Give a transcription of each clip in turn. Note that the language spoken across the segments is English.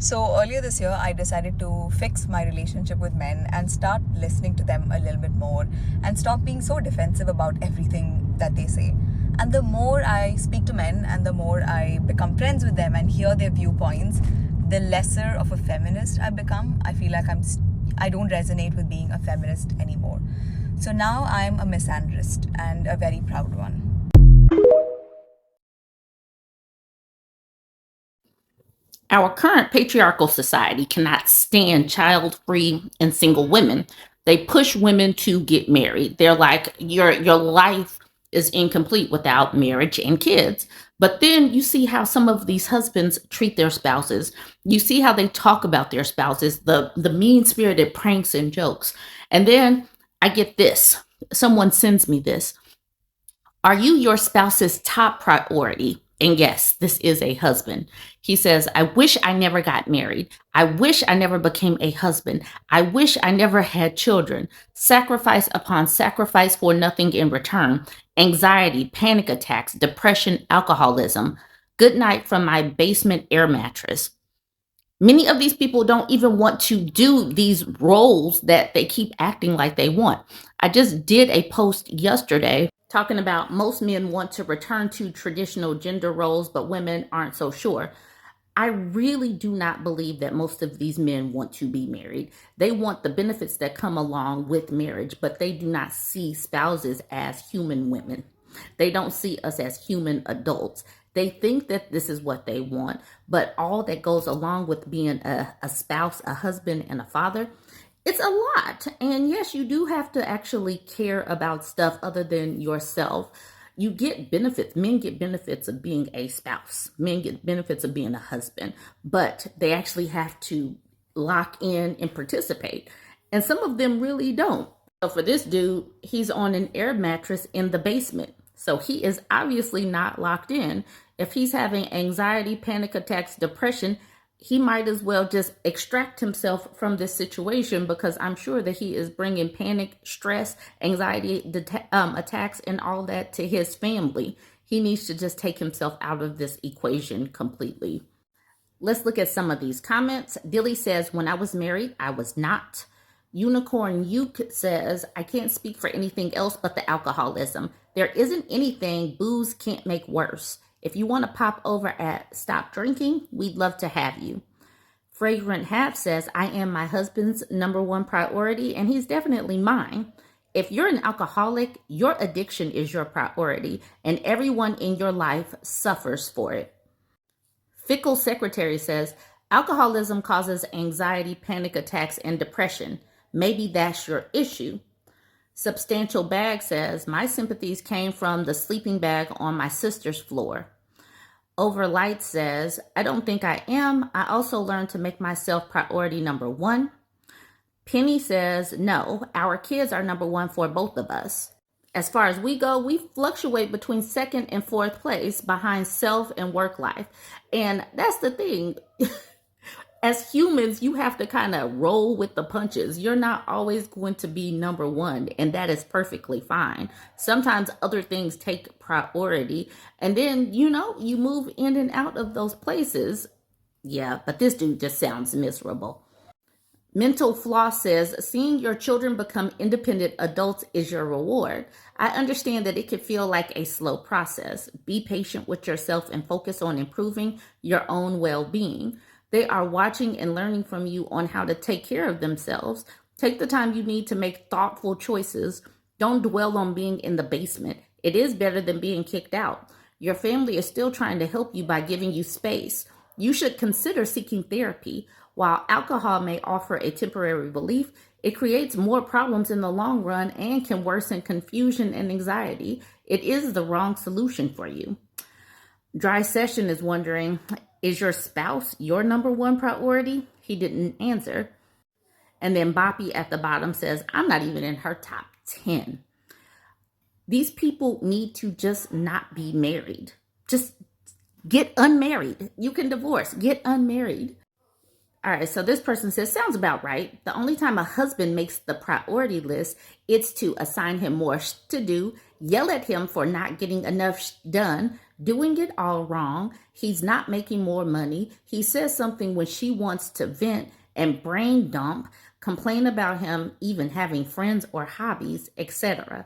So earlier this year, I decided to fix my relationship with men and start listening to them a little bit more and stop being so defensive about everything that they say. And the more I speak to men and the more I become friends with them and hear their viewpoints, the lesser of a feminist I become. I feel like I don't resonate with being a feminist anymore. So now I'm a misandrist and a very proud one. Our current patriarchal society cannot stand child-free and single women. They push women to get married. They're like, your life is incomplete without marriage and kids. But then you see how some of these husbands treat their spouses. You see how they talk about their spouses, the mean-spirited pranks and jokes. And then I get this. Someone sends me this. Are you your spouse's top priority? And yes, this is a husband. He says, I wish I never got married. I wish I never became a husband. I wish I never had children. Sacrifice upon sacrifice for nothing in return. Anxiety, panic attacks, depression, alcoholism. Good night from my basement air mattress. Many of these people don't even want to do these roles that they keep acting like they want. I just did a post yesterday talking about most men want to return to traditional gender roles, but women aren't so sure. I really do not believe that most of these men want to be married. They want the benefits that come along with marriage, but they do not see spouses as human women. They don't see us as human adults. They think that this is what they want, but all that goes along with being a spouse, a husband, and a father, it's a lot. And yes, you do have to actually care about stuff other than yourself. You get benefits. Men get benefits of being a spouse. Men get benefits of being a husband, but they actually have to lock in and participate. And some of them really don't. So for this dude, he's on an air mattress in the basement. So he is obviously not locked in. If he's having anxiety, panic attacks, depression, he might as well just extract himself from this situation, because I'm sure that he is bringing panic, stress, anxiety, attacks, and all that to his family. He needs to just take himself out of this equation completely. Let's look at some of these comments. Dilly says, when I was married, I was not. Unicorn Uke says, I can't speak for anything else but the alcoholism. There isn't anything booze can't make worse. If you want to pop over at Stop Drinking, we'd love to have you. Fragrant Half says, I am my husband's number one priority, and he's definitely mine. If you're an alcoholic, your addiction is your priority, and everyone in your life suffers for it. Fickle Secretary says, alcoholism causes anxiety, panic attacks, and depression. Maybe that's your issue. Substantial Bag says, my sympathies came from the sleeping bag on my sister's floor. Overlight says, I don't think I am. I also learned to make myself priority number one. Penny says, no, our kids are number one for both of us. As far as we go, we fluctuate between second and fourth place behind self and work life. And that's the thing. As humans, you have to kind of roll with the punches. You're not always going to be number one, and that is perfectly fine. Sometimes other things take priority, and then, you move in and out of those places. Yeah, but this dude just sounds miserable. Mental Floss says, seeing your children become independent adults is your reward. I understand that it can feel like a slow process. Be patient with yourself and focus on improving your own well-being. They are watching and learning from you on how to take care of themselves. Take the time you need to make thoughtful choices. Don't dwell on being in the basement. It is better than being kicked out. Your family is still trying to help you by giving you space. You should consider seeking therapy. While alcohol may offer a temporary relief, it creates more problems in the long run and can worsen confusion and anxiety. It is the wrong solution for you. Dry Session is wondering, is your spouse your number one priority? He didn't answer. And then Boppy at the bottom says, I'm not even in her top 10. These people need to just not be married. Just get unmarried. You can divorce. Get unmarried. All right, so this person says, sounds about right. The only time a husband makes the priority list, it's to assign him more to do, yell at him for not getting enough done, doing it all wrong. He's not making more money. He says something when she wants to vent and brain dump, complain about him even having friends or hobbies, etc.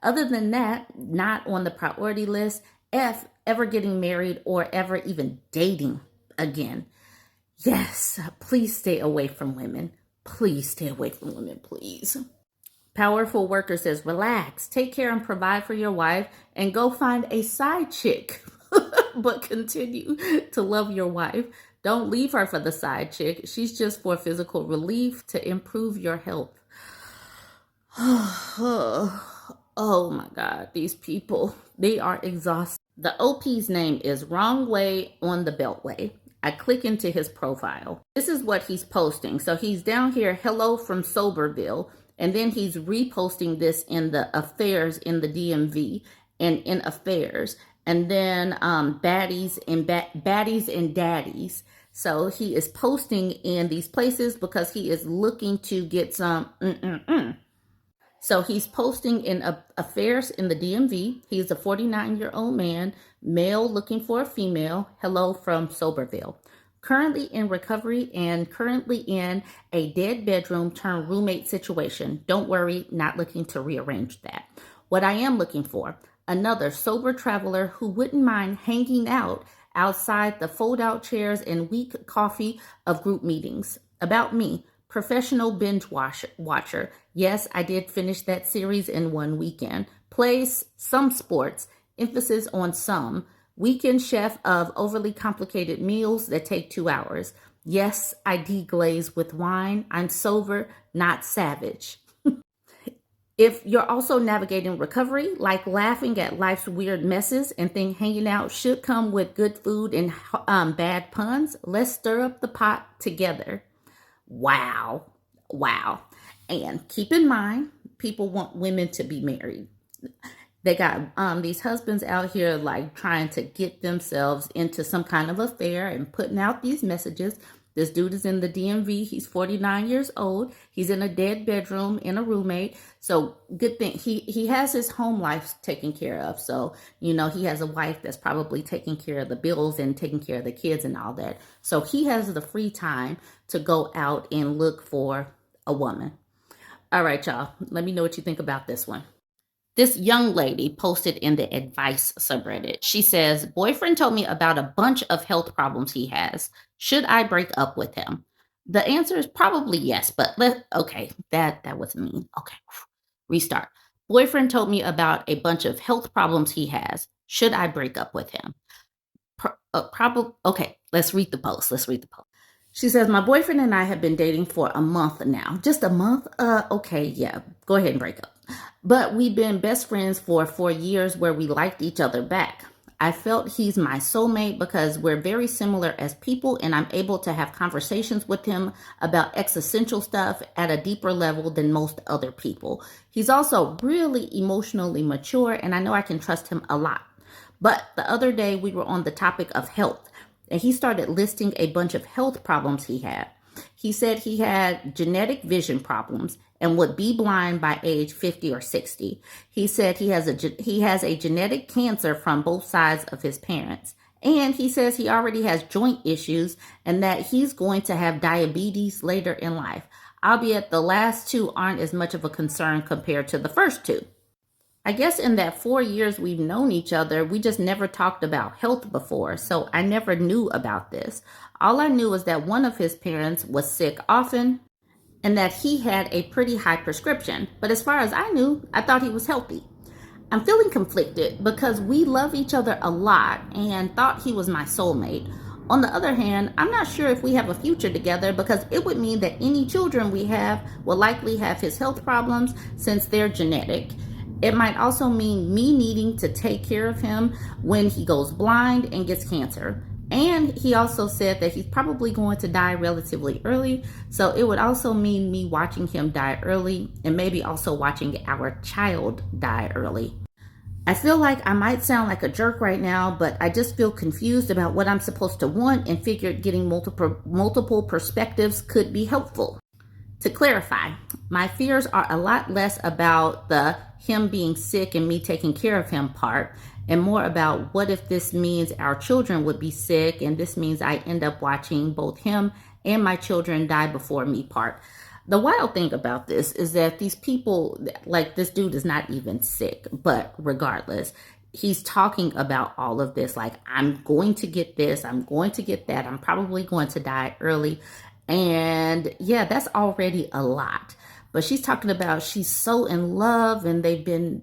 Other than that, not on the priority list. F, ever getting married or ever even dating again. Yes, please stay away from women. Please stay away from women, please. Powerful Worker says, relax, take care and provide for your wife, and go find a side chick. But continue to love your wife. Don't leave her for the side chick. She's just for physical relief to improve your health. Oh my God, these people, they are exhausted. The OP's name is Wrong Way on the Beltway. I click into his profile. This is what he's posting. So he's down here, hello from Soberville. And then he's reposting this in the affairs in the DMV and in affairs. And then baddies and daddies. So he is posting in these places because he is looking to get some So he's posting in affairs in the DMV. He's a 49-year-old man, male looking for a female. Hello from Soberville. Currently in recovery and currently in a dead bedroom turned roommate situation. Don't worry, not looking to rearrange that. What I am looking for, another sober traveler who wouldn't mind hanging out outside the fold-out chairs and weak coffee of group meetings. About me, professional binge watcher. Yes, I did finish that series in one weekend. Plays some sports, emphasis on some. Weekend chef of overly complicated meals that take 2 hours. Yes, I deglaze with wine. I'm sober, not savage. If you're also navigating recovery, like laughing at life's weird messes and think hanging out should come with good food and bad puns, let's stir up the pot together. Wow. And keep in mind, people want women to be married. They got these husbands out here like trying to get themselves into some kind of affair and putting out these messages. This dude is in the DMV. He's 49 years old. He's in a dead bedroom in a roommate. So good thing he has his home life taken care of. So, you know, he has a wife that's probably taking care of the bills and taking care of the kids and all that. So he has the free time to go out and look for a woman. All right, y'all. Let me know what you think about this one. This young lady posted in the advice subreddit. She says, boyfriend told me about a bunch of health problems he has. Should I break up with him? The answer is probably yes, but that was mean. Okay, restart. Boyfriend told me about a bunch of health problems he has. Should I break up with him? Probably. Okay, let's read the post. She says, my boyfriend and I have been dating for a month now. Just a month? Okay, yeah, go ahead and break up. But we've been best friends for 4 years where we liked each other back. I felt he's my soulmate because we're very similar as people and I'm able to have conversations with him about existential stuff at a deeper level than most other people. He's also really emotionally mature and I know I can trust him a lot. But the other day we were on the topic of health and he started listing a bunch of health problems he had. He said he had genetic vision problems and would be blind by age 50 or 60. He said he has a genetic cancer from both sides of his parents. And he says he already has joint issues and that he's going to have diabetes later in life. Albeit the last two aren't as much of a concern compared to the first two. I guess in that 4 years we've known each other, we just never talked about health before, so I never knew about this. All I knew was that one of his parents was sick often and that he had a pretty high prescription. But as far as I knew, I thought he was healthy. I'm feeling conflicted because we love each other a lot and thought he was my soulmate. On the other hand, I'm not sure if we have a future together because it would mean that any children we have will likely have his health problems since they're genetic. It might also mean me needing to take care of him when he goes blind and gets cancer. And he also said that he's probably going to die relatively early. So it would also mean me watching him die early and maybe also watching our child die early. I feel like I might sound like a jerk right now, but I just feel confused about what I'm supposed to want and figured getting multiple perspectives could be helpful. To clarify, my fears are a lot less about the him being sick and me taking care of him part, and more about what if this means our children would be sick and this means I end up watching both him and my children die before me part. The wild thing about this is that these people, like this dude is not even sick, but regardless, he's talking about all of this. Like, I'm going to get this, I'm going to get that, I'm probably going to die early. And yeah, that's already a lot. But she's talking about she's so in love and they've been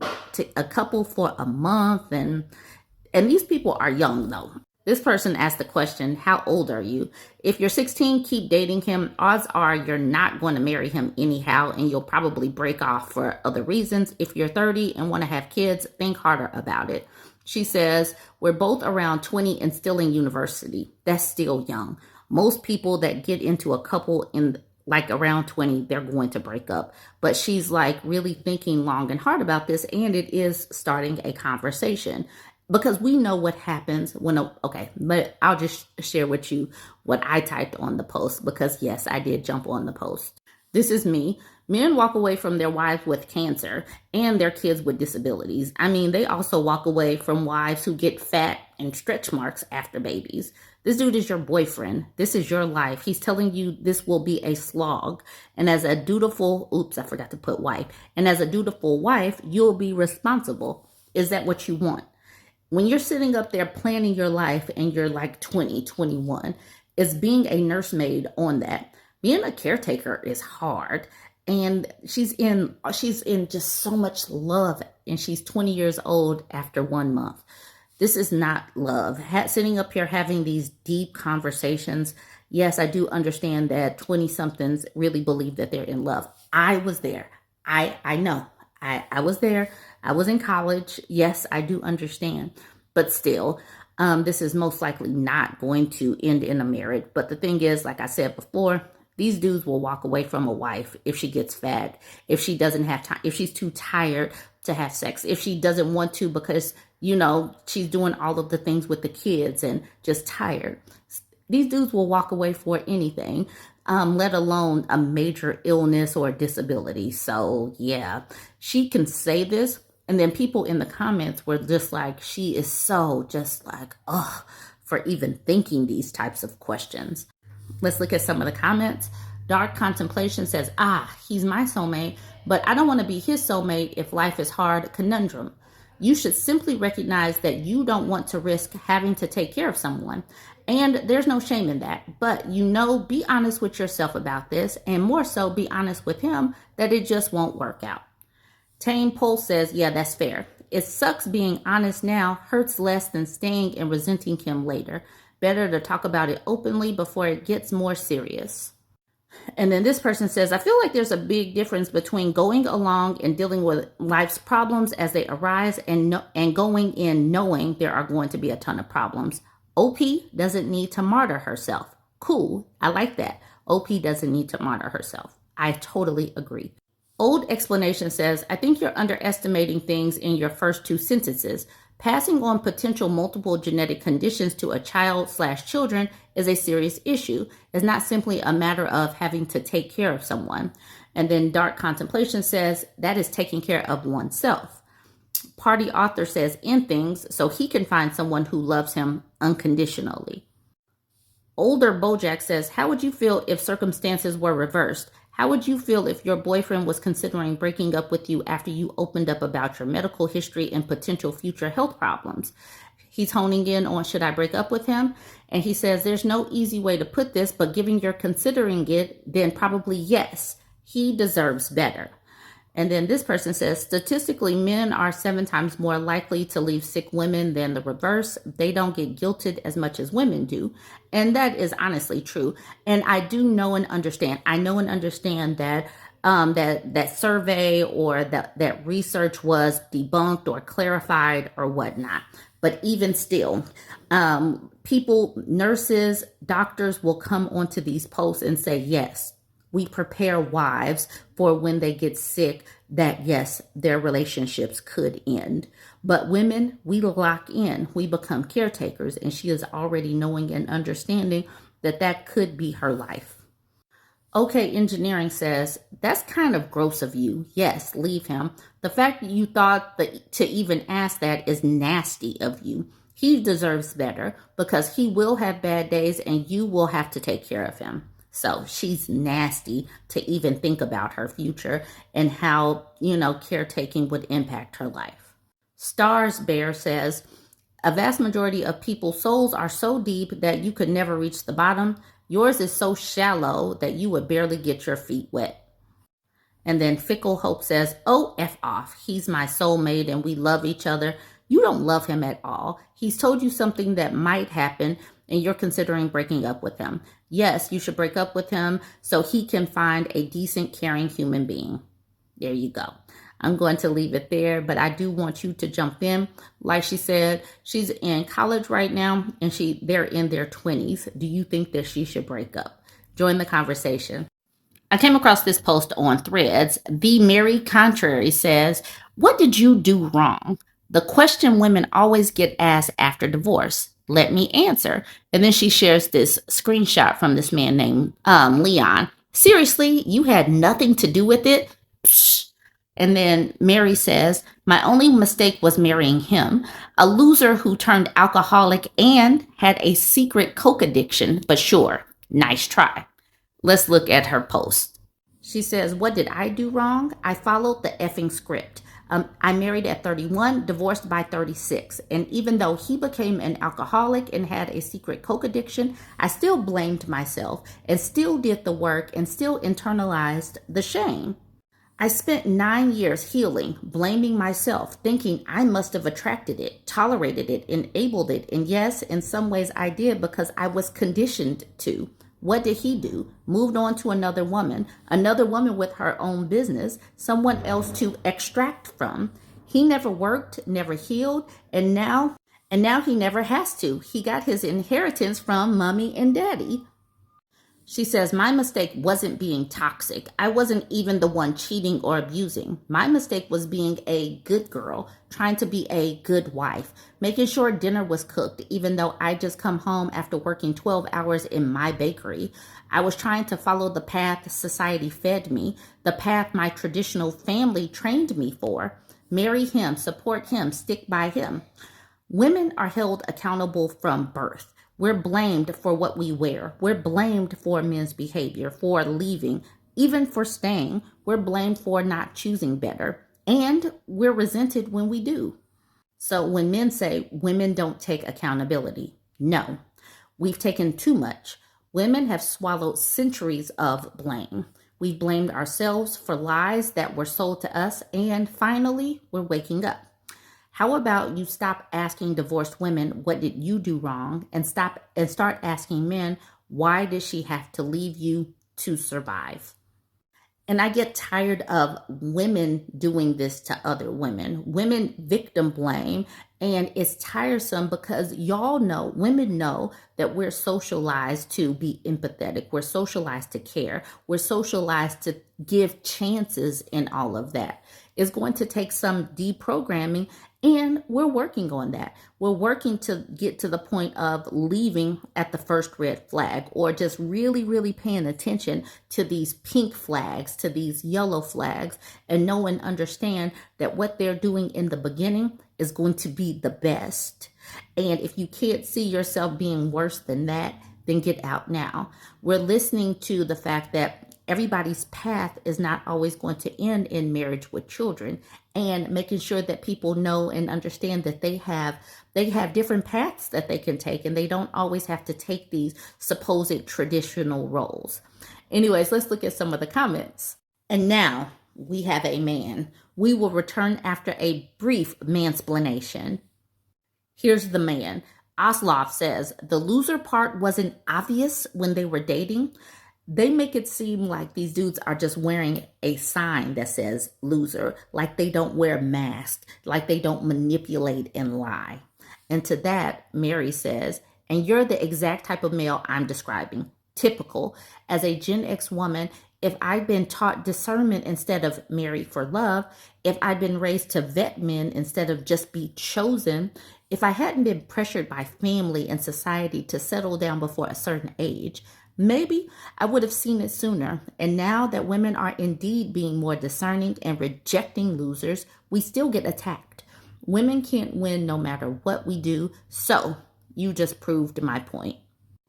a couple for a month. And these people are young though. This person asked the question, how old are you? If you're 16, keep dating him. Odds are you're not going to marry him anyhow, and you'll probably break off for other reasons. If you're 30 and want to have kids, think harder about it. She says, we're both around 20 and still in university. That's still young. Most people that get into a couple in like around 20, they're going to break up. But she's like really thinking long and hard about this, and it is starting a conversation. Because we know what happens when, okay, but I'll just share with you what I typed on the post because yes, I did jump on the post. This is me. Men walk away from their wives with cancer and their kids with disabilities. I mean, they also walk away from wives who get fat and stretch marks after babies. This dude is your boyfriend. This is your life. He's telling you this will be a slog. And as a dutiful, oops, I forgot to put wife. And as a dutiful wife, you'll be responsible. Is that what you want? When you're sitting up there planning your life and you're like 20, 21, is being a nursemaid on that. Being a caretaker is hard. And she's in just so much love. And she's 20 years old after 1 month. This is not love. Sitting up here having these deep conversations. Yes, I do understand that 20-somethings really believe that they're in love. I was there. I know. I was there. I was in college. Yes, I do understand. But still, this is most likely not going to end in a marriage. But the thing is, like I said before, these dudes will walk away from a wife if she gets fat, if she doesn't have time, if she's too tired to have sex, if she doesn't want to because, you know, she's doing all of the things with the kids and just tired. These dudes will walk away for anything, let alone a major illness or disability. So yeah, she can say this. And then people in the comments were just like, she is so just like, ugh, for even thinking these types of questions. Let's look at some of the comments. Dark Contemplation says, he's my soulmate, but I don't want to be his soulmate if life is hard. Conundrum. You should simply recognize that you don't want to risk having to take care of someone. And there's no shame in that. But, be honest with yourself about this, and more so be honest with him that it just won't work out. Tame Pulse says, yeah, that's fair. It sucks being honest now, hurts less than staying and resenting him later. Better to talk about it openly before it gets more serious. And then this person says, I feel like there's a big difference between going along and dealing with life's problems as they arise and going in knowing there are going to be a ton of problems. OP doesn't need to martyr herself. Cool. I like that. OP doesn't need to martyr herself. I totally agree. Old Explanation says, I think you're underestimating things in your first two sentences. Passing on potential multiple genetic conditions to a child/children is a serious issue. It's not simply a matter of having to take care of someone. And then Dark Contemplation says, that is taking care of oneself. Party Author says, in things, so he can find someone who loves him unconditionally. Older Bojack says, how would you feel if circumstances were reversed? How would you feel if your boyfriend was considering breaking up with you after you opened up about your medical history and potential future health problems? He's honing in on, should I break up with him? And he says, there's no easy way to put this, but given you're considering it, then probably yes, he deserves better. And then this person says, statistically, men are 7 times more likely to leave sick women than the reverse. They don't get guilted as much as women do. And that is honestly true. And I do know and understand. I know and understand that that survey or that research was debunked or clarified or whatnot. But even still, people, nurses, doctors will come onto these posts and say, yes, we prepare wives for when they get sick that, yes, their relationships could end. But women, we lock in, we become caretakers, and she is already knowing and understanding that that could be her life. Okay, engineering says, that's kind of gross of you. Yes, leave him. The fact that you thought that to even ask that is nasty of you. He deserves better because he will have bad days and you will have to take care of him. So she's nasty to even think about her future and how, caretaking would impact her life. Stars Bear says, a vast majority of people's souls are so deep that you could never reach the bottom. Yours is so shallow that you would barely get your feet wet. And then Fickle Hope says, oh, F off. He's my soulmate and we love each other. You don't love him at all. He's told you something that might happen and you're considering breaking up with him. Yes, you should break up with him so he can find a decent, caring human being. There you go. I'm going to leave it there, but I do want you to jump in. Like she said, she's in college right now and they're in their 20s. Do you think that she should break up? Join the conversation. I came across this post on Threads. The Mary Contrary says, what did you do wrong? The question women always get asked after divorce. Let me answer. And then she shares this screenshot from this man named Leon. Seriously, you had nothing to do with it? Psh. And then Mary says, my only mistake was marrying him, a loser who turned alcoholic and had a secret coke addiction. But sure, nice try. Let's look at her post. She says, what did I do wrong? I followed the effing script. I married at 31, divorced by 36. And even though he became an alcoholic and had a secret coke addiction, I still blamed myself and still did the work and still internalized the shame. I spent 9 years healing, blaming myself, thinking I must have attracted it, tolerated it, enabled it. And yes, in some ways I did because I was conditioned to. What did he do? Moved on to another woman with her own business, someone else to extract from. He never worked, never healed, and now he never has to. He got his inheritance from mommy and daddy. She says, my mistake wasn't being toxic. I wasn't even the one cheating or abusing. My mistake was being a good girl, trying to be a good wife, making sure dinner was cooked, even though I just come home after working 12 hours in my bakery. I was trying to follow the path society fed me, the path my traditional family trained me for. Marry him, support him, stick by him. Women are held accountable from birth. We're blamed for what we wear. We're blamed for men's behavior, for leaving, even for staying. We're blamed for not choosing better. And we're resented when we do. So when men say women don't take accountability, no, we've taken too much. Women have swallowed centuries of blame. We've blamed ourselves for lies that were sold to us. And finally, we're waking up. How about you stop asking divorced women, what did you do wrong? And start asking men, why did she have to leave you to survive? And I get tired of women doing this to other women. Women victim blame. And it's tiresome because women know that we're socialized to be empathetic. We're socialized to care. We're socialized to give chances in all of that. It's going to take some deprogramming, and we're working on that. We're working to get to the point of leaving at the first red flag, or just really, really paying attention to these pink flags, to these yellow flags, and know and understand that what they're doing in the beginning is going to be the best. And if you can't see yourself being worse than that, then get out now. We're listening to the fact that everybody's path is not always going to end in marriage with children, and making sure that people know and understand that they have different paths that they can take, and they don't always have to take these supposed traditional roles. Anyways, let's look at some of the comments. And now we have a man. We will return after a brief mansplanation. Here's the man. Oslov says, the loser part wasn't obvious when they were dating. They make it seem like these dudes are just wearing a sign that says loser, like they don't wear masks, like they don't manipulate and lie. And to that, Mary says, and you're the exact type of male I'm describing. Typical. As a Gen X woman, if I'd been taught discernment instead of marry for love, if I'd been raised to vet men instead of just be chosen, if I hadn't been pressured by family and society to settle down before a certain age, Maybe I would have seen it sooner. And now that women are indeed being more discerning and rejecting losers, we still get attacked. Women can't win no matter what we do. So you just proved my point.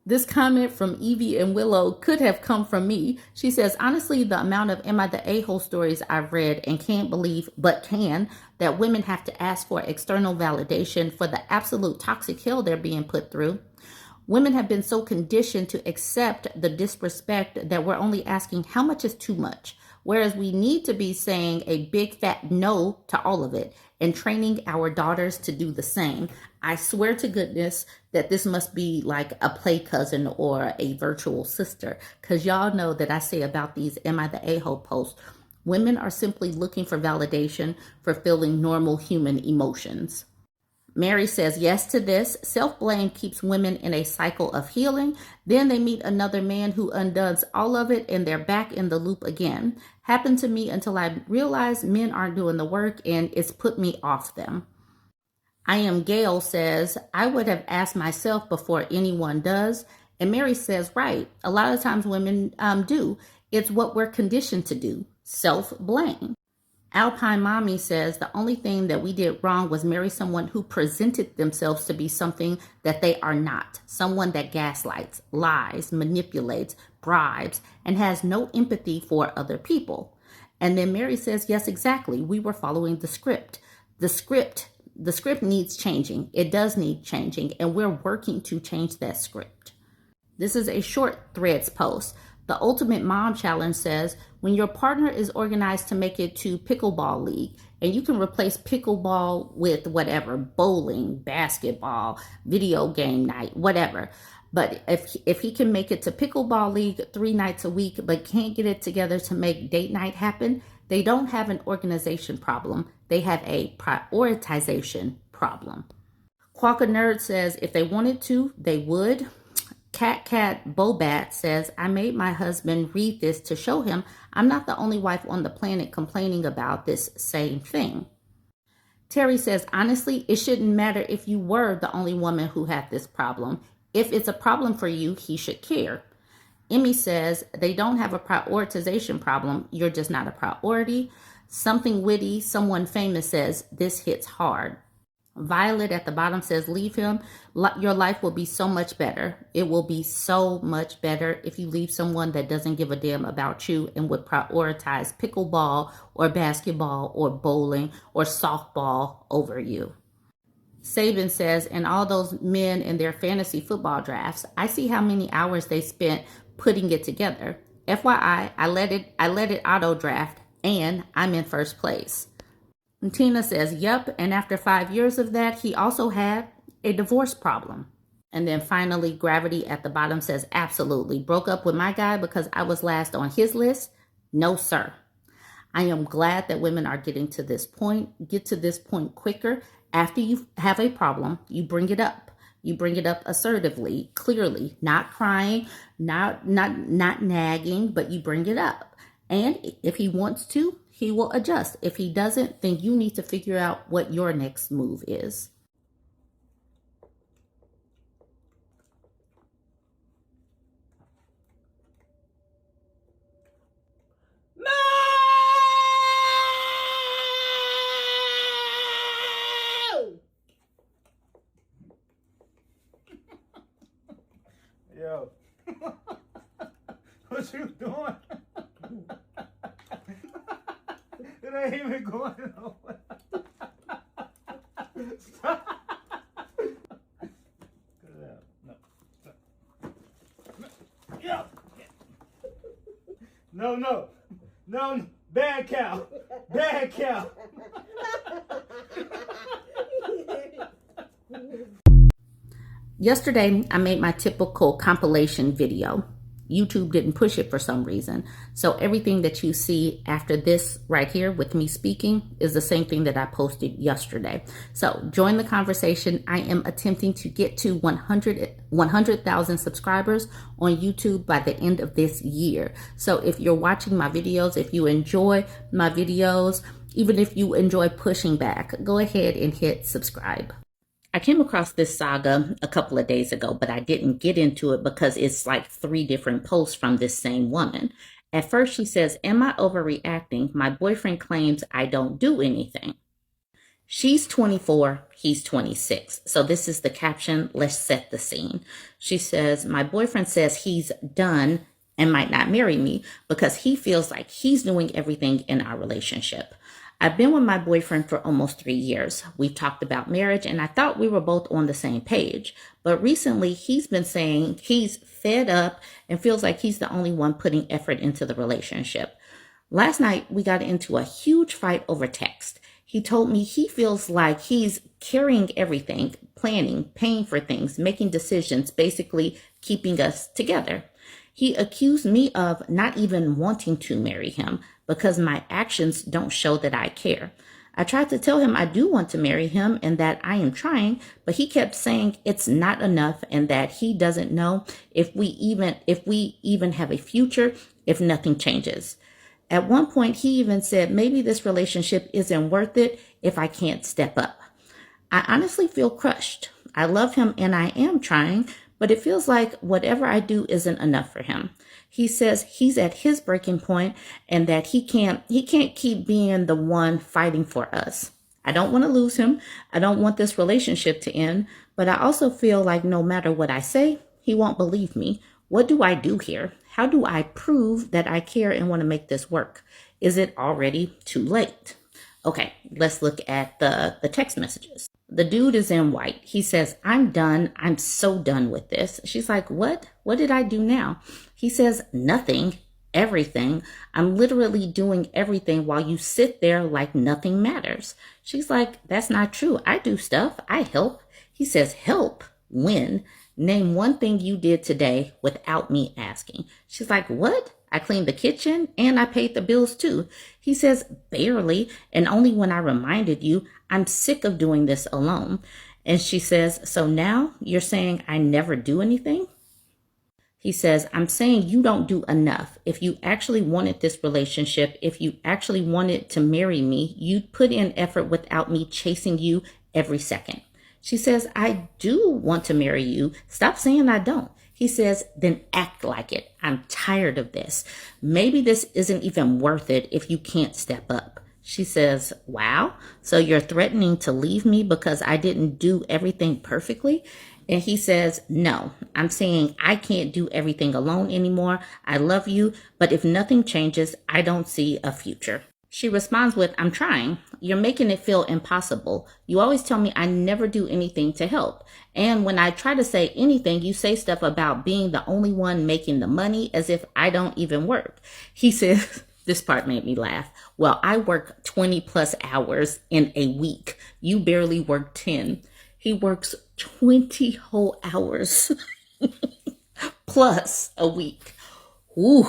This comment from Evie and Willow could have come from me. She says, honestly, the amount of Am I the A-hole stories I've read and can't believe, but can, that women have to ask for external validation for the absolute toxic hell they're being put through. Women have been so conditioned to accept the disrespect that we're only asking how much is too much, whereas we need to be saying a big fat no to all of it and training our daughters to do the same. I swear to goodness that this must be like a play cousin or a virtual sister, because y'all know that I say about these Am I the A-hole posts, women are simply looking for validation for feeling normal human emotions. Mary says yes to this. Self-blame keeps women in a cycle of healing. Then they meet another man who undoes all of it and they're back in the loop again. Happened to me until I realized men aren't doing the work and it's put me off them. I Am Gail says, I would have asked myself before anyone does. And Mary says, right, a lot of times women do. It's what we're conditioned to do, self-blame. Alpine Mommy says the only thing that we did wrong was marry someone who presented themselves to be something that they are not. Someone that gaslights, lies, manipulates, bribes, and has no empathy for other people. And then Mary says, yes, exactly. We were following the script. The script needs changing. It does need changing, and we're working to change that script. This is a short Threads post. The Ultimate Mom Challenge says, when your partner is organized to make it to pickleball league, and you can replace pickleball with whatever, bowling, basketball, video game night, whatever. But if he can make it to pickleball league 3 nights a week, but can't get it together to make date night happen, they don't have an organization problem. They have a prioritization problem. Quokka Nerd says, if they wanted to, they would. Cat Bobat says, I made my husband read this to show him I'm not the only wife on the planet complaining about this same thing. Terry says, honestly, it shouldn't matter if you were the only woman who had this problem. If it's a problem for you, he should care. Emmy says, they don't have a prioritization problem. You're just not a priority. Something witty, someone famous says, this hits hard. Violet at the bottom says, leave him. Your life will be so much better. It will be so much better if you leave someone that doesn't give a damn about you and would prioritize pickleball or basketball or bowling or softball over you. Sabin says, and all those men in their fantasy football drafts, I see how many hours they spent putting it together. FYI, I let it auto draft and I'm in first place. And Tina says, yep, and after 5 years of that, he also had a divorce problem. And then finally, Gravity at the bottom says, absolutely. Broke up with my guy because I was last on his list? No, sir. I am glad that women are getting to this point. Get to this point quicker. After you have a problem, you bring it up. You bring it up assertively, clearly, not crying, not nagging, but you bring it up. And if he wants to, he will adjust. If he doesn't, then you need to figure out what your next move is. Yo, what you doing? It ain't even going nowhere. Stop. No. No, bad cow. Bad cow. Yesterday, I made my typical compilation video. YouTube didn't push it for some reason. So everything that you see after this right here with me speaking is the same thing that I posted yesterday. So join the conversation. I am attempting to get to 100,000 subscribers on YouTube by the end of this year. So if you're watching my videos, if you enjoy my videos, even if you enjoy pushing back, go ahead and hit subscribe. I came across this saga a couple of days ago, but I didn't get into it because it's like 3 different posts from this same woman. At first, she says, "Am I overreacting? My boyfriend claims I don't do anything." She's 24, he's 26. So this is the caption. Let's set the scene. She says, "My boyfriend says he's done and might not marry me because he feels like he's doing everything in our relationship. I've been with my boyfriend for almost 3 years. We've talked about marriage and I thought we were both on the same page. But recently he's been saying he's fed up and feels like he's the only one putting effort into the relationship. Last night we got into a huge fight over text. He told me he feels like he's carrying everything, planning, paying for things, making decisions, basically keeping us together. He accused me of not even wanting to marry him because my actions don't show that I care. I tried to tell him I do want to marry him and that I am trying, but he kept saying it's not enough and that he doesn't know if we even have a future if nothing changes. At one point, he even said maybe this relationship isn't worth it if I can't step up. I honestly feel crushed. I love him and I am trying, but it feels like whatever I do isn't enough for him. He says he's at his breaking point and that he can't keep being the one fighting for us. I don't want to lose him. I don't want this relationship to end, but I also feel like no matter what I say, he won't believe me. What do I do here? How do I prove that I care and want to make this work? Is it already too late? Okay, let's look at the text messages. The dude is in white. He says, "I'm done. I'm so done with this." She's like, "What? What did I do now?" He says, "Nothing, everything. I'm literally doing everything while you sit there like nothing matters." She's like, "That's not true. I do stuff. I help." He says, "Help? When? Name one thing you did today without me asking." She's like, "What? I cleaned the kitchen and I paid the bills too." He says, "Barely, and only when I reminded you. I'm sick of doing this alone." And she says, "So now you're saying I never do anything?" He says, "I'm saying you don't do enough. If you actually wanted this relationship, if you actually wanted to marry me, you'd put in effort without me chasing you every second." She says, "I do want to marry you. Stop saying I don't." He says, "Then act like it. I'm tired of this. Maybe this isn't even worth it if you can't step up." She says, "Wow, so you're threatening to leave me because I didn't do everything perfectly?" And he says, "No, I'm saying I can't do everything alone anymore. I love you, but if nothing changes, I don't see a future." She responds with, "I'm trying. You're making it feel impossible. You always tell me I never do anything to help. And when I try to say anything, you say stuff about being the only one making the money as if I don't even work." He says, this part made me laugh. "Well, I work 20 plus hours in a week. You barely work 10. He works 20 whole hours plus a week. Ooh.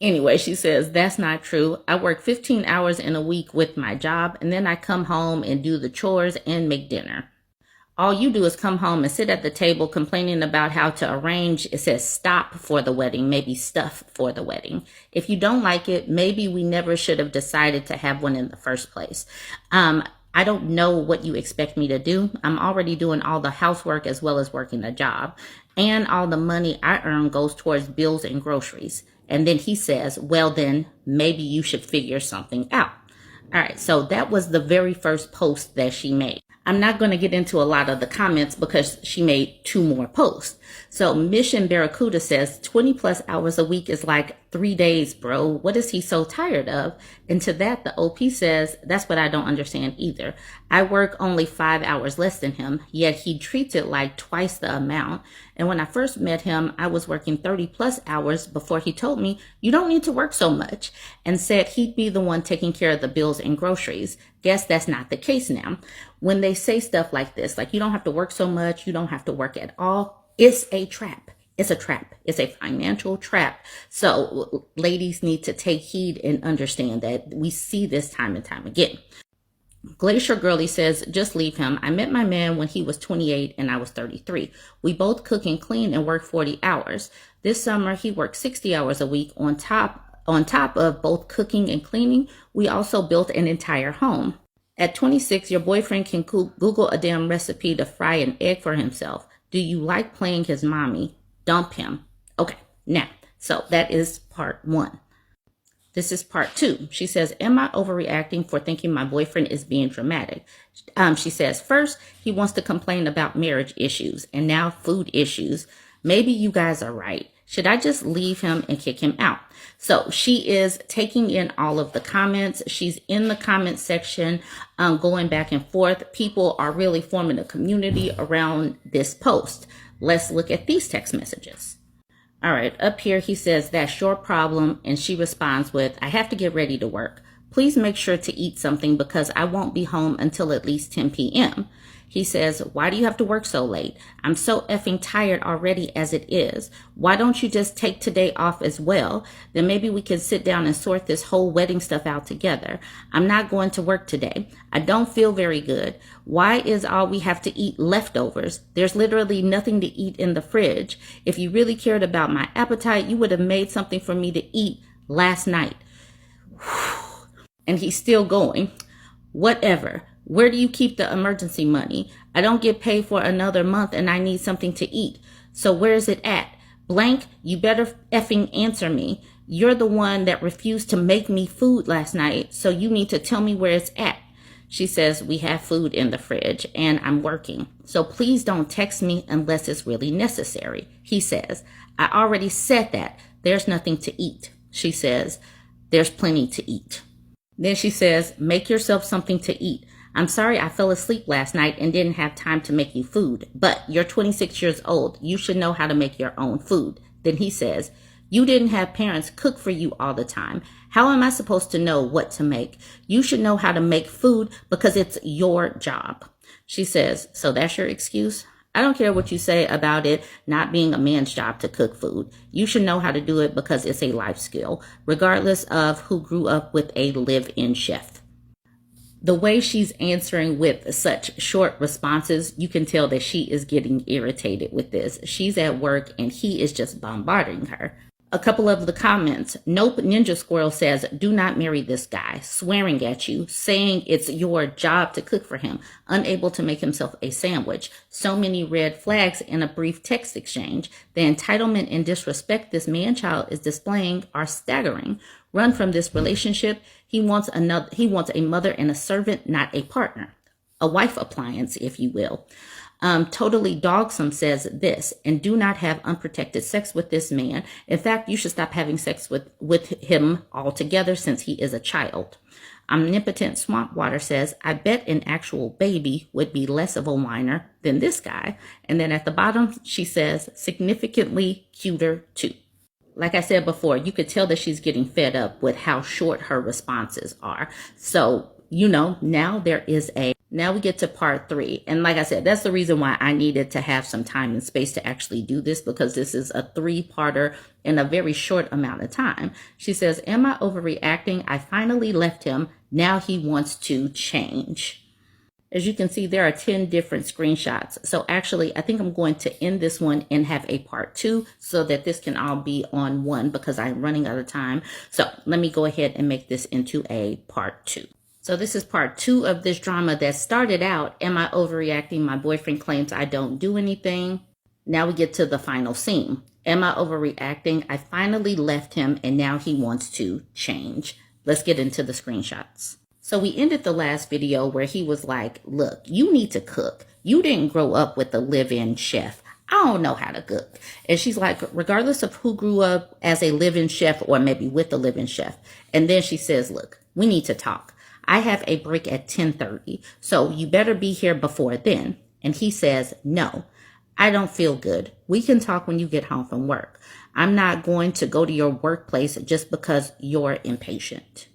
Anyway, she says, "That's not true. I work 15 hours in a week with my job, and then I come home and do the chores and make dinner. All you do is come home and sit at the table complaining about how to arrange," it says, "stop for the wedding, maybe stuff for the wedding. If you don't like it, maybe we never should have decided to have one in the first place. I don't know what you expect me to do. I'm already doing all the housework as well as working a job. And all the money I earn goes towards bills and groceries." And then he says, "Well, then maybe you should figure something out." All right, so that was the very first post that she made. I'm not going to get into a lot of the comments because she made 2 more posts. So Mission Barracuda says 20 plus hours a week is like 3 days, bro. What is he so tired of? And to that, the OP says, "That's what I don't understand either. I work only 5 hours less than him, yet he treats it like twice the amount. And when I first met him, I was working 30 plus hours before he told me you don't need to work so much and said he'd be the one taking care of the bills and groceries. Guess that's not the case now." When they say stuff like this, like you don't have to work so much, you don't have to work at all, it's a trap. It's a trap. It's a financial trap. So ladies need to take heed and understand that we see this time and time again. Glacier Girlie says, "Just leave him. I met my man when he was 28 and I was 33. We both cook and clean and work 40 hours. This summer, he worked 60 hours a week on top of both cooking and cleaning. We also built an entire home. At 26, your boyfriend can Google a damn recipe to fry an egg for himself. Do you like playing his mommy? Dump him. Okay, now, so that is part 1. This is part 2. She says, am I overreacting for thinking my boyfriend is being dramatic? She says, first, he wants to complain about marriage issues and now food issues. Maybe you guys are right. Should I just leave him and kick him out? So she is taking in all of the comments. She's in the comment section, going back and forth. People are really forming a community around this post. Let's look at these text messages. All right, up here he says, that's your problem. And she responds with, I have to get ready to work. Please make sure to eat something because I won't be home until at least 10 p.m. He says, why do you have to work so late? I'm so effing tired already as it is. Why don't you just take today off as well? Then maybe we can sit down and sort this whole wedding stuff out together. I'm not going to work today. I don't feel very good. Why is all we have to eat leftovers? There's literally nothing to eat in the fridge. If you really cared about my appetite, you would have made something for me to eat last night. And he's still going. Whatever. Where do you keep the emergency money? I don't get paid for another month and I need something to eat. So where is it at? Blank, you better effing answer me. You're the one that refused to make me food last night, so you need to tell me where it's at. She says, we have food in the fridge and I'm working. So please don't text me unless it's really necessary. He says, I already said that. There's nothing to eat. She says, there's plenty to eat. Then she says, make yourself something to eat. I'm sorry I fell asleep last night and didn't have time to make you food, but you're 26 years old. You should know how to make your own food. Then he says, you didn't have parents cook for you all the time. How am I supposed to know what to make? You should know how to make food because it's your job. She says, so that's your excuse? I don't care what you say about it not being a man's job to cook food. You should know how to do it because it's a life skill, regardless of who grew up with a live-in chef. The way she's answering with such short responses, you can tell that she is getting irritated with this. She's at work and he is just bombarding her. A couple of the comments. Nope, Ninja Squirrel says, do not marry this guy, swearing at you, saying it's your job to cook for him, unable to make himself a sandwich. So many red flags in a brief text exchange. The entitlement and disrespect this man-child is displaying are staggering. Run from this relationship. He wants a mother and a servant, not a partner. A wife appliance, if you will. Totally Dogsome says this, and do not have unprotected sex with this man. In fact, you should stop having sex with him altogether since he is a child. Omnipotent Swampwater says, I bet an actual baby would be less of a whiner than this guy. And then at the bottom, she says, significantly cuter too. Like I said before, you could tell that she's getting fed up with how short her responses are. So, now we get to part 3. And like I said, that's the reason why I needed to have some time and space to actually do this, because this is a 3-parter in a very short amount of time. She says, am I overreacting? I finally left him. Now he wants to change. As you can see, there are 10 different screenshots. So actually, I think I'm going to end this one and have a part 2 so that this can all be on one because I'm running out of time. So let me go ahead and make this into a part 2. So this is part 2 of this drama that started out, am I overreacting? My boyfriend claims I don't do anything. Now we get to the final scene. Am I overreacting? I finally left him and now he wants to change. Let's get into the screenshots. So we ended the last video where he was like, look, you need to cook. You didn't grow up with a live-in chef. I don't know how to cook. And she's like, regardless of who grew up as a live-in chef or maybe with a live-in chef. And then she says, look, we need to talk. I have a break at 10:30, so you better be here before then. And he says, no, I don't feel good. We can talk when you get home from work. I'm not going to go to your workplace just because you're impatient.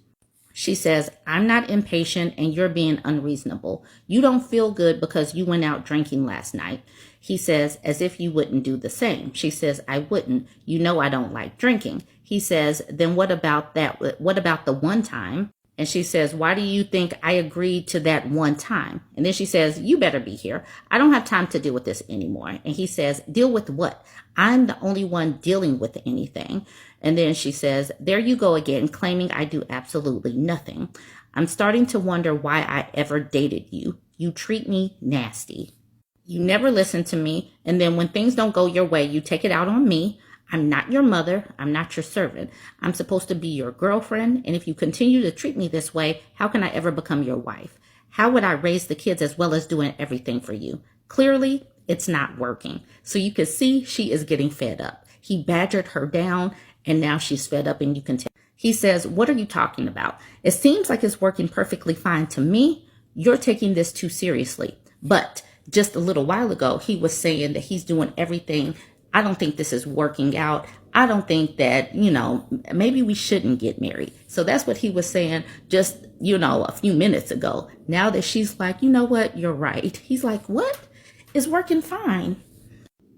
She says, I'm not impatient and you're being unreasonable. You don't feel good because you went out drinking last night. He says, as if you wouldn't do the same. She says, I wouldn't. You know I don't like drinking. He says, then what about that? What about the one time? And she says, why do you think I agreed to that one time? And then she says, you better be here. I don't have time to deal with this anymore. And he says, deal with what? I'm the only one dealing with anything. And then she says, there you go again, claiming I do absolutely nothing. I'm starting to wonder why I ever dated you. You treat me nasty. You never listen to me. And then when things don't go your way, you take it out on me. I'm not your mother. I'm not your servant. I'm supposed to be your girlfriend. And if you continue to treat me this way, how can I ever become your wife? How would I raise the kids as well as doing everything for you? Clearly, it's not working. So you can see she is getting fed up. He badgered her down and now she's fed up and you can tell. He says, what are you talking about? It seems like it's working perfectly fine to me. You're taking this too seriously. But just a little while ago, he was saying that he's doing everything. I don't think this is working out. I don't think that, maybe we shouldn't get married. So that's what he was saying just, a few minutes ago. Now that she's like, you know what? You're right. He's like, what? It's working fine.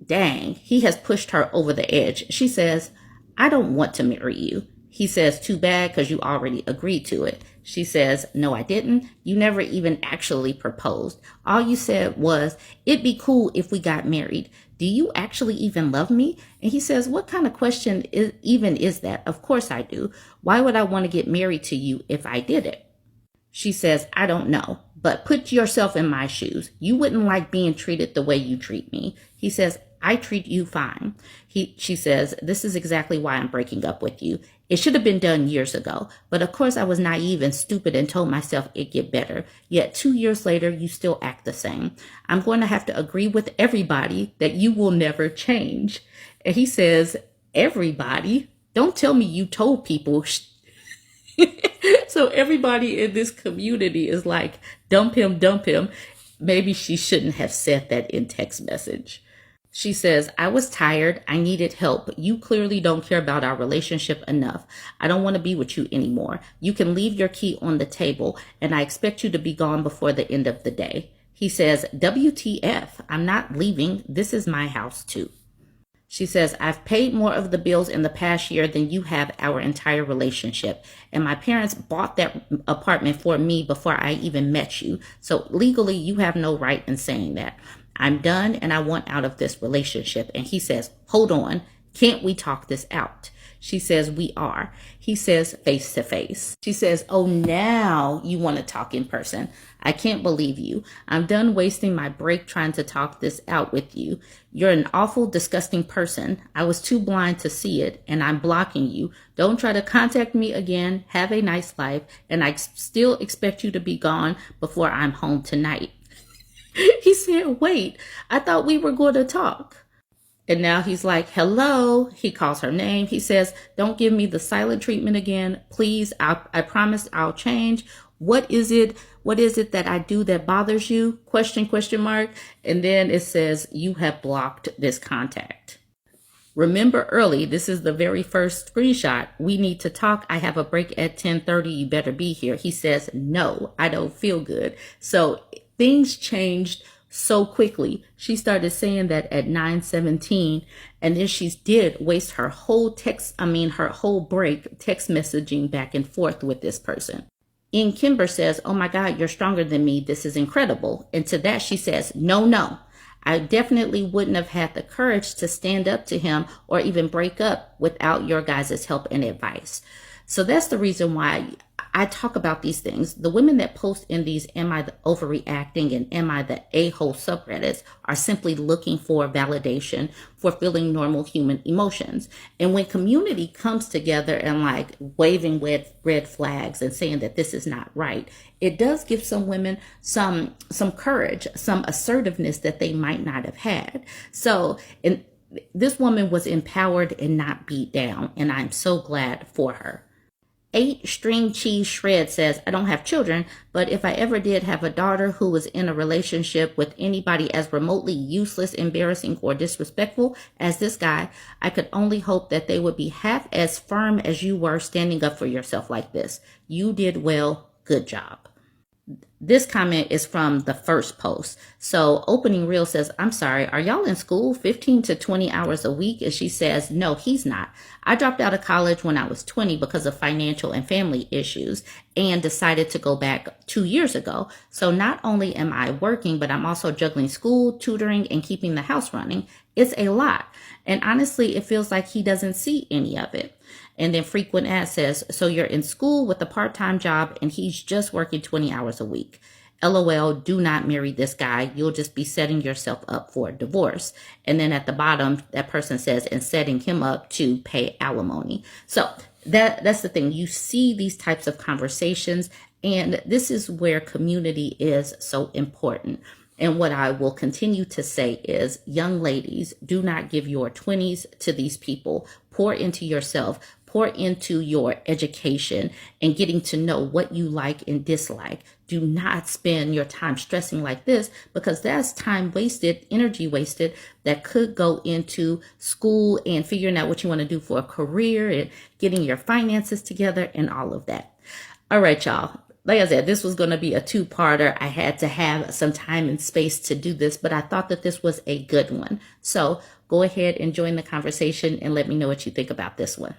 Dang, he has pushed her over the edge. She says, I don't want to marry you. He says, too bad, because you already agreed to it. She says, no, I didn't. You never even actually proposed. All you said was, it'd be cool if we got married. Do you actually even love me? And he says, what kind of question is that? Of course I do. Why would I want to get married to you if I did it? She says, I don't know, but put yourself in my shoes. You wouldn't like being treated the way you treat me. He says, I treat you fine. She says, this is exactly why I'm breaking up with you. It should have been done years ago. But of course I was naive and stupid and told myself it'd get better. Yet 2 years later, you still act the same. I'm going to have to agree with everybody that you will never change. And he says, everybody? Don't tell me you told people. So everybody in this community is like, dump him, dump him. Maybe she shouldn't have said that in text message. She says, I was tired. I needed help. You clearly don't care about our relationship enough. I don't want to be with you anymore. You can leave your key on the table, and I expect you to be gone before the end of the day. He says, WTF, I'm not leaving. This is my house too. She says, I've paid more of the bills in the past year than you have our entire relationship. And my parents bought that apartment for me before I even met you. So legally, you have no right in saying that. I'm done and I want out of this relationship. And he says, hold on. Can't we talk this out? She says, we are. He says, face to face. She says, oh, now you want to talk in person. I can't believe you. I'm done wasting my break trying to talk this out with you. You're an awful, disgusting person. I was too blind to see it, and I'm blocking you. Don't try to contact me again. Have a nice life, and I still expect you to be gone before I'm home tonight. He said, wait, I thought we were going to talk. And now he's like, hello. He calls her name. He says, don't give me the silent treatment again. Please, I promise I'll change. What is it that I do that bothers you? Question mark. And then it says, you have blocked this contact. Remember early, this is the very first screenshot. We need to talk. I have a break at 10:30. You better be here. He says, no, I don't feel good. So things changed so quickly. She started saying that at 9:17, and then she did waste her whole break text messaging back and forth with this person. And Kimber says, oh my God, you're stronger than me. This is incredible. And to that she says, no. I definitely wouldn't have had the courage to stand up to him or even break up without your guys' help and advice. So that's the reason why I talk about these things. The women that post in these am I the overreacting and am I the a-hole subreddits are simply looking for validation for feeling normal human emotions. And when community comes together and like waving red flags and saying that this is not right, it does give some women some courage, some assertiveness that they might not have had. So this woman was empowered and not beat down, and I'm so glad for her. 8 String Cheese Shred says, I don't have children, but if I ever did have a daughter who was in a relationship with anybody as remotely useless, embarrassing, or disrespectful as this guy, I could only hope that they would be half as firm as you were standing up for yourself like this. You did well. Good job. This comment is from the first post. So opening reel says, I'm sorry, are y'all in school 15 to 20 hours a week? And she says, no, he's not. I dropped out of college when I was 20 because of financial and family issues and decided to go back 2 years ago. So not only am I working, but I'm also juggling school, tutoring, and keeping the house running. It's a lot. And honestly, it feels like he doesn't see any of it. And then Frequent Ad says, so you're in school with a part-time job and he's just working 20 hours a week. LOL, do not marry this guy. You'll just be setting yourself up for a divorce. And then at the bottom, that person says, and setting him up to pay alimony. So that's the thing. You see these types of conversations, and this is where community is so important. And what I will continue to say is, young ladies, do not give your 20s to these people. Pour into yourself, pour into your education and getting to know what you like and dislike. Do not spend your time stressing like this, because that's time wasted, energy wasted that could go into school and figuring out what you want to do for a career and getting your finances together and all of that. All right, y'all. Like I said, this was going to be a two-parter. I had to have some time and space to do this, but I thought that this was a good one. So go ahead and join the conversation and let me know what you think about this one.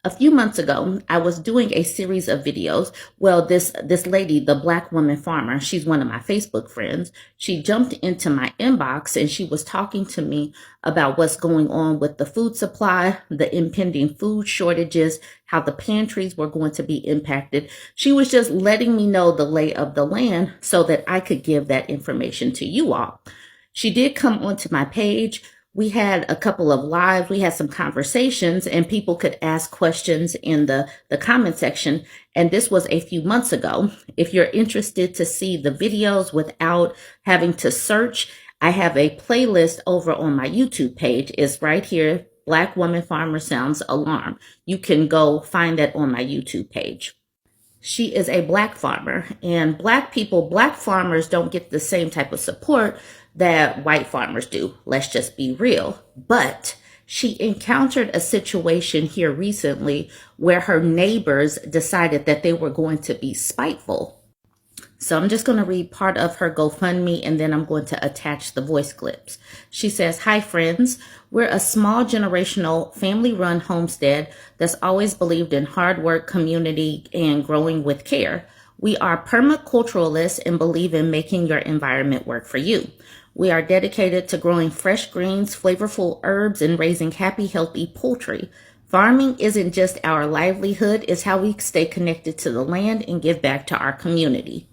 A few months ago, I was doing a series of videos. Well, this lady, the Black woman farmer, she's one of my Facebook friends. She jumped into my inbox and she was talking to me about what's going on with the food supply, the impending food shortages, how the pantries were going to be impacted. She was just letting me know the lay of the land so that I could give that information to you all. She did come onto my page. We had a couple of lives, we had some conversations, and people could ask questions in the comment section. And this was a few months ago. If you're interested to see the videos without having to search, I have a playlist over on my YouTube page. It's right here, Black Woman Farmer Sounds Alarm. You can go find that on my YouTube page. She is a Black farmer, and Black farmers don't get the same type of support that white farmers do. Let's just be real. But she encountered a situation here recently where her neighbors decided that they were going to be spiteful. So I'm just going to read part of her GoFundMe and then I'm going to attach the voice clips. She says, hi friends, we're a small generational family run homestead that's always believed in hard work, community, and growing with care. We are permaculturalists and believe in making your environment work for you. We are dedicated to growing fresh greens, flavorful herbs, and raising happy, healthy poultry. Farming isn't just our livelihood, it's how we stay connected to the land and give back to our community.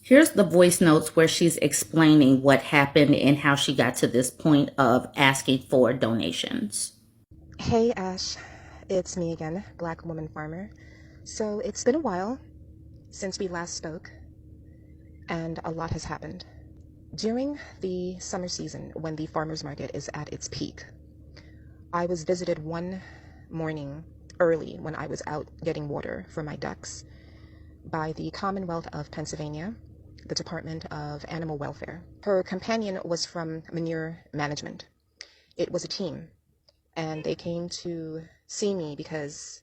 Here's the voice notes where she's explaining what happened and how she got to this point of asking for donations. Hey Ash, it's me again, Black Woman Farmer. So it's been a while since we last spoke, and a lot has happened. During the summer season, when the farmers market is at its peak, I was visited one morning early when I was out getting water for my ducks by the Commonwealth of Pennsylvania, the Department of Animal Welfare. Her companion was from manure management. It was a team, and they came to see me because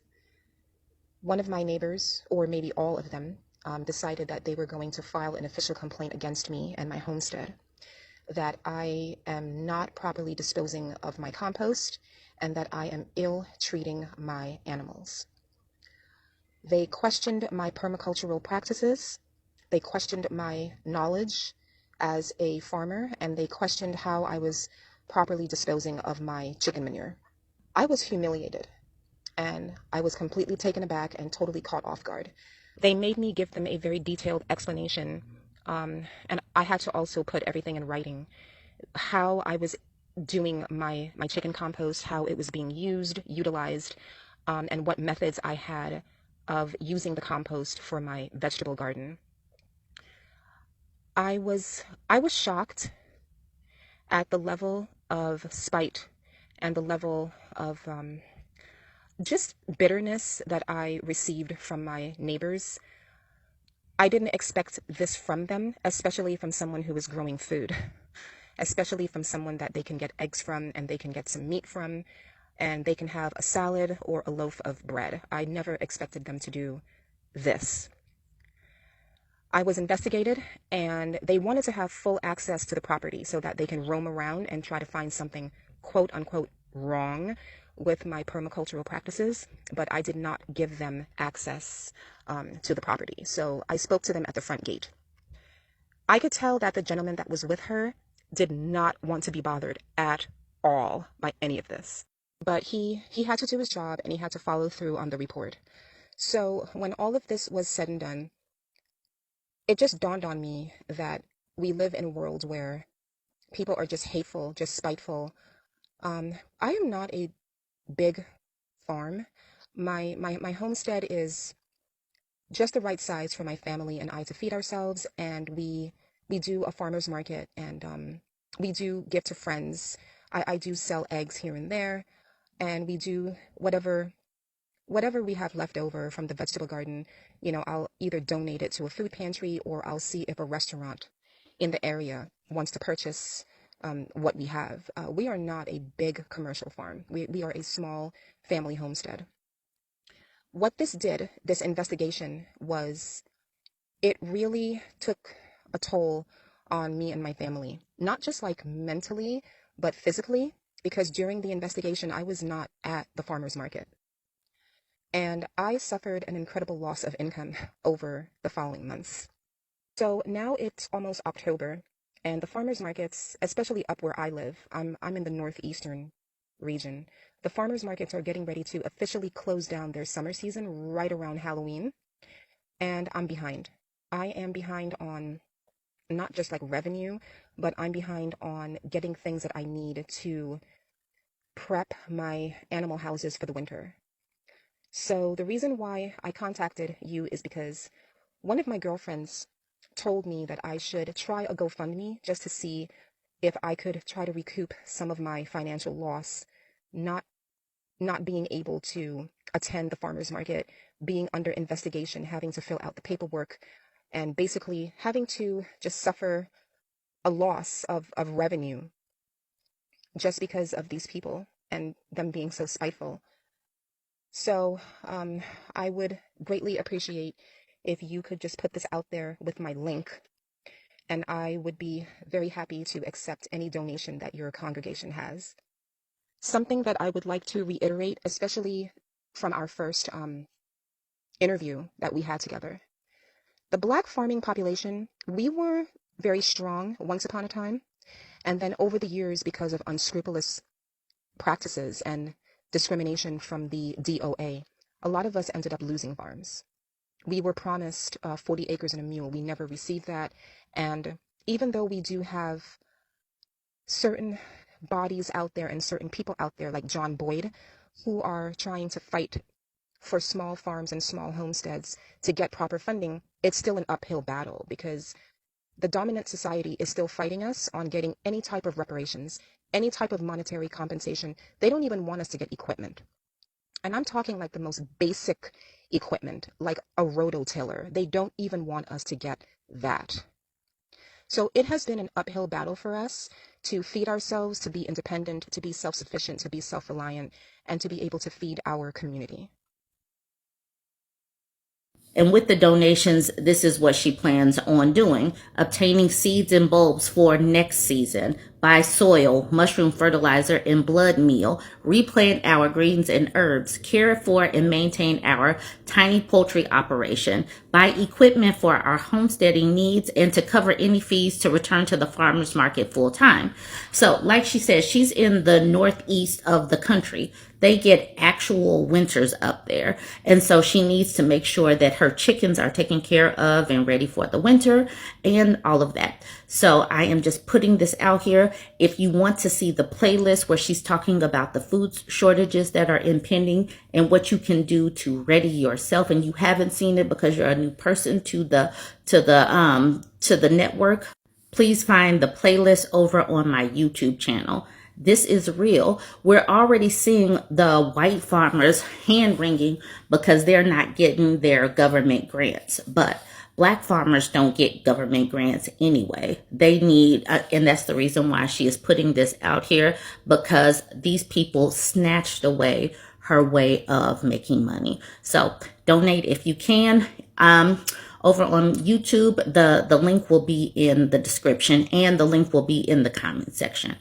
one of my neighbors, or maybe all of them, decided that they were going to file an official complaint against me and my homestead, that I am not properly disposing of my compost and that I am ill-treating my animals. They questioned my permacultural practices, they questioned my knowledge as a farmer, and they questioned how I was properly disposing of my chicken manure. I was humiliated, and I was completely taken aback and totally caught off guard. They made me give them a very detailed explanation, and I had to also put everything in writing, how I was doing my chicken compost, how it was being utilized, and what methods I had of using the compost for my vegetable garden. I was shocked at the level of spite and the level of just bitterness that I received from my neighbors. I didn't expect this from them, especially from someone who is growing food, especially from someone that they can get eggs from and they can get some meat from, and they can have a salad or a loaf of bread. I never expected them to do this. I was investigated, and they wanted to have full access to the property so that they can roam around and try to find something quote unquote wrong with my permacultural practices, but I did not give them access to the property. So I spoke to them at the front gate. I could tell that the gentleman that was with her did not want to be bothered at all by any of this. But he had to do his job, and he had to follow through on the report. So when all of this was said and done, it just dawned on me that we live in a world where people are just hateful, just spiteful. I am not a big farm. My homestead is just the right size for my family and I to feed ourselves, and we do a farmer's market, and we do give to friends. I do sell eggs here and there, and we do whatever we have left over from the vegetable garden. I'll either donate it to a food pantry, or I'll see if a restaurant in the area wants to purchase what we have. We are not a big commercial farm. We are a small family homestead. What this investigation was, it really took a toll on me and my family, not just like mentally, but physically, because during the investigation, I was not at the farmer's market. And I suffered an incredible loss of income over the following months. So now it's almost October, and the farmers markets, especially up where I live, I'm in the northeastern region. The farmers markets are getting ready to officially close down their summer season right around Halloween, and I'm behind. I am behind on not just like revenue, but I'm behind on getting things that I need to prep my animal houses for the winter. So the reason why I contacted you is because one of my girlfriends told me that I should try a GoFundMe just to see if I could try to recoup some of my financial loss, not being able to attend the farmer's market, being under investigation, having to fill out the paperwork, and basically having to just suffer a loss of revenue just because of these people and them being so spiteful. So I would greatly appreciate if you could just put this out there with my link, and I would be very happy to accept any donation that your congregation has. Something that I would like to reiterate, especially from our first interview that we had together. The Black farming population, we were very strong once upon a time, and then over the years, because of unscrupulous practices and discrimination from the DOA, a lot of us ended up losing farms. We were promised 40 acres and a mule. We never received that. And even though we do have certain bodies out there and certain people out there like John Boyd, who are trying to fight for small farms and small homesteads to get proper funding, it's still an uphill battle because the dominant society is still fighting us on getting any type of reparations, any type of monetary compensation. They don't even want us to get equipment. And I'm talking like the most basic equipment, like a rototiller. They don't even want us to get that. So it has been an uphill battle for us to feed ourselves, to be independent, to be self-sufficient, to be self-reliant, and to be able to feed our community. And with the donations, this is what she plans on doing: obtaining seeds and bulbs for next season, buy soil, mushroom fertilizer, and blood meal, replant our greens and herbs, care for and maintain our tiny poultry operation, buy equipment for our homesteading needs, and to cover any fees to return to the farmers market full time. So like she said, she's in the northeast of the country. They get actual winters up there. And so she needs to make sure that her chickens are taken care of and ready for the winter and all of that. So I am just putting this out here. If you want to see the playlist where she's talking about the food shortages that are impending and what you can do to ready yourself, and you haven't seen it because you're a new person to the network, please find the playlist over on my YouTube channel. This is real. We're already seeing the white farmers hand wringing because they're not getting their government grants. But Black farmers don't get government grants anyway. They need, and that's the reason why she is putting this out here, because these people snatched away her way of making money. So donate if you can. Over on YouTube, the link will be in the description and the link will be in the comment section.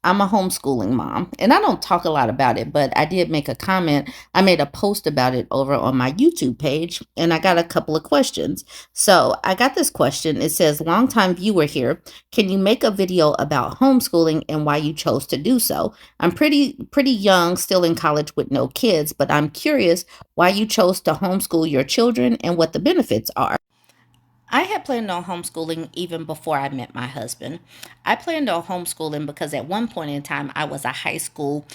I'm a homeschooling mom, and I don't talk a lot about it, but I did make a comment. I made a post about it over on my YouTube page, and I got a couple of questions. So I got this question. It says, longtime viewer here, can you make a video about homeschooling and why you chose to do so? I'm pretty young, still in college with no kids, but I'm curious why you chose to homeschool your children and what the benefits are. I had planned on homeschooling even before I met my husband. I planned on homeschooling because at one point in time I was a high school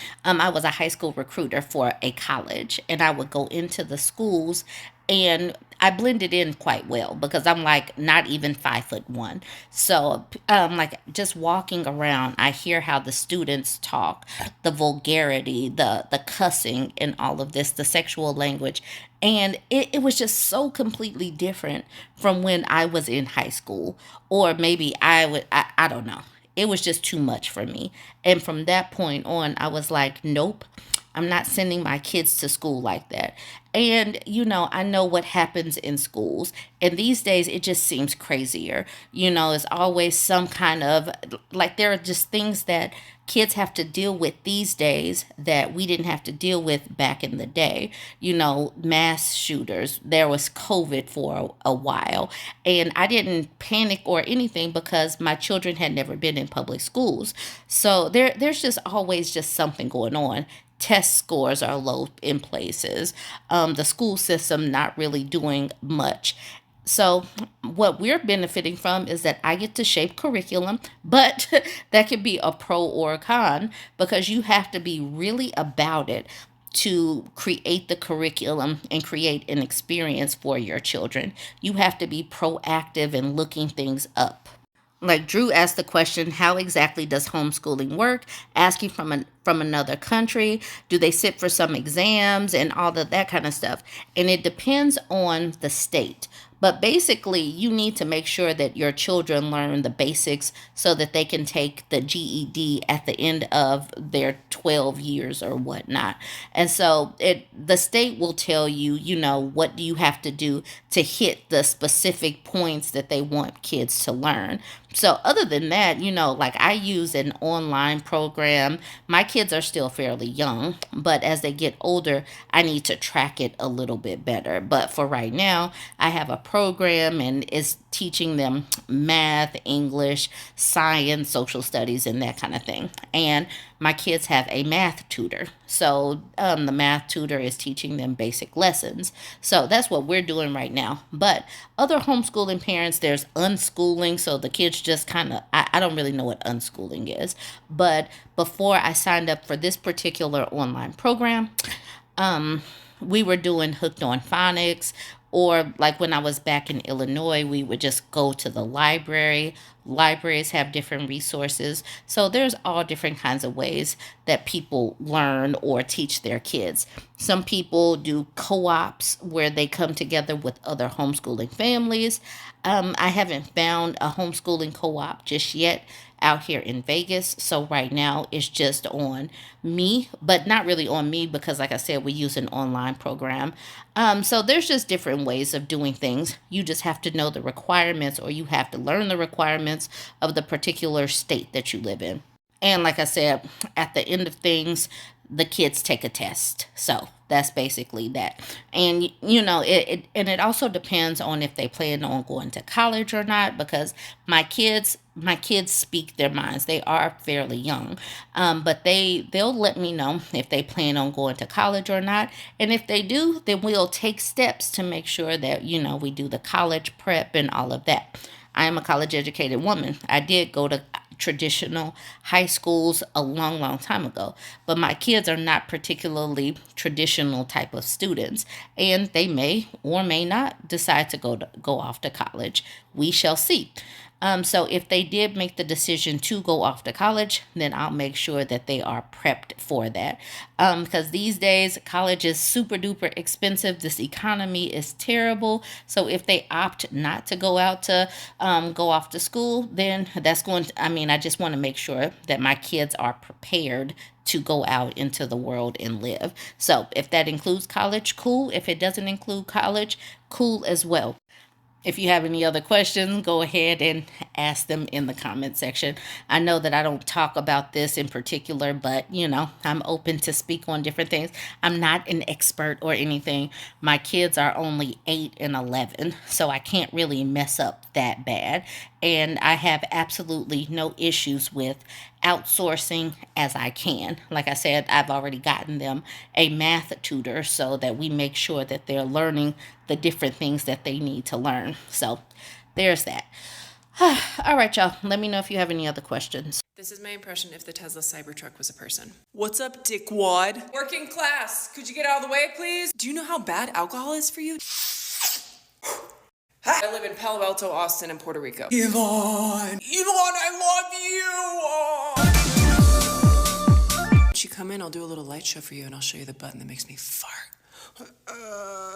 recruiter for a college, and I would go into the schools and I blended in quite well because I'm like not even 5'1". So like just walking around, I hear how the students talk, the vulgarity, the cussing and all of this, the sexual language. And it was just so completely different from when I was in high school. Or maybe I don't know. It was just too much for me. And from that point on, I was like, nope, I'm not sending my kids to school like that. And, I know what happens in schools. And these days, it just seems crazier. It's always some kind of, like, there are just things that kids have to deal with these days that we didn't have to deal with back in the day. Mass shooters. There was COVID for a while. And I didn't panic or anything because my children had never been in public schools. So there's just always just something going on. Test scores are low in places. The school system not really doing much. So what we're benefiting from is that I get to shape curriculum, but that could be a pro or a con because you have to be really about it to create the curriculum and create an experience for your children. You have to be proactive in looking things up. Like Drew asked the question, how exactly does homeschooling work? Asking from another country, do they sit for some exams and all of that kind of stuff? And it depends on the state. But basically, you need to make sure that your children learn the basics so that they can take the GED at the end of their 12 years or whatnot. And so the state will tell you, what do you have to do to hit the specific points that they want kids to learn. So other than that, like I use an online program. My kids are still fairly young, but as they get older, I need to track it a little bit better. But for right now, I have a program and it's teaching them math, English, science, social studies, and that kind of thing. And my kids have a math tutor. So the math tutor is teaching them basic lessons. So that's what we're doing right now. But other homeschooling parents, there's unschooling. So the kids just kind of, I don't really know what unschooling is. But before I signed up for this particular online program, we were doing Hooked on Phonics, or like when I was back in Illinois, we would just go to the library. Libraries have different resources. So there's all different kinds of ways that people learn or teach their kids. Some people do co-ops where they come together with other homeschooling families. I haven't found a homeschooling co-op just yet out here in Vegas. So right now it's just on me, but not really on me because like I said, we use an online program. So there's just different ways of doing things. You just have to know the requirements, or you have to learn the requirements of the particular state that you live in. And like I said, at the end of things, the kids take a test. So that's basically that. And it also depends on if they plan on going to college or not, because my kids speak their minds. They are fairly young, but they'll let me know if they plan on going to college or not. And if they do, then we'll take steps to make sure that we do the college prep and all of that. I am a college educated woman. I did go to traditional high schools a long time ago, but my kids are not particularly traditional type of students, and they may or may not decide to go off to college. We shall see. So if they did make the decision to go off to college, then I'll make sure that they are prepped for that. Because these days, college is super duper expensive. This economy is terrible. So if they opt not to go off to school, then that's I just want to make sure that my kids are prepared to go out into the world and live. So if that includes college, cool. If it doesn't include college, cool as well. if you have any other questions, go ahead and ask them in the comment section. I know that I don't talk about this in particular, but I'm open to speak on different things. I'm not an expert or anything. My kids are only 8 and 11, so I can't really mess up that bad. And I have absolutely no issues with outsourcing as I can. Like I said, I've already gotten them a math tutor so that we make sure that they're learning the different things that they need to learn. So there's that. All right, y'all. Let me know if you have any other questions. This is my impression if the Tesla Cybertruck was a person. What's up, dickwad? Working class. Could you get out of the way, please? Do you know how bad alcohol is for you? I live in Palo Alto, Austin, and Puerto Rico. Yvonne! I love you! Would you come in? I'll do a little light show for you, and I'll show you the button that makes me fart.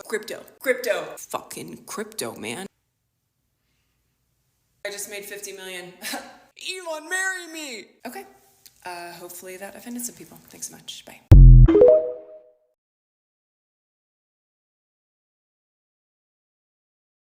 Crypto. Fucking crypto, man. I just made 50 million. Elon, marry me! Okay. Hopefully that offended some people. Thanks so much. Bye.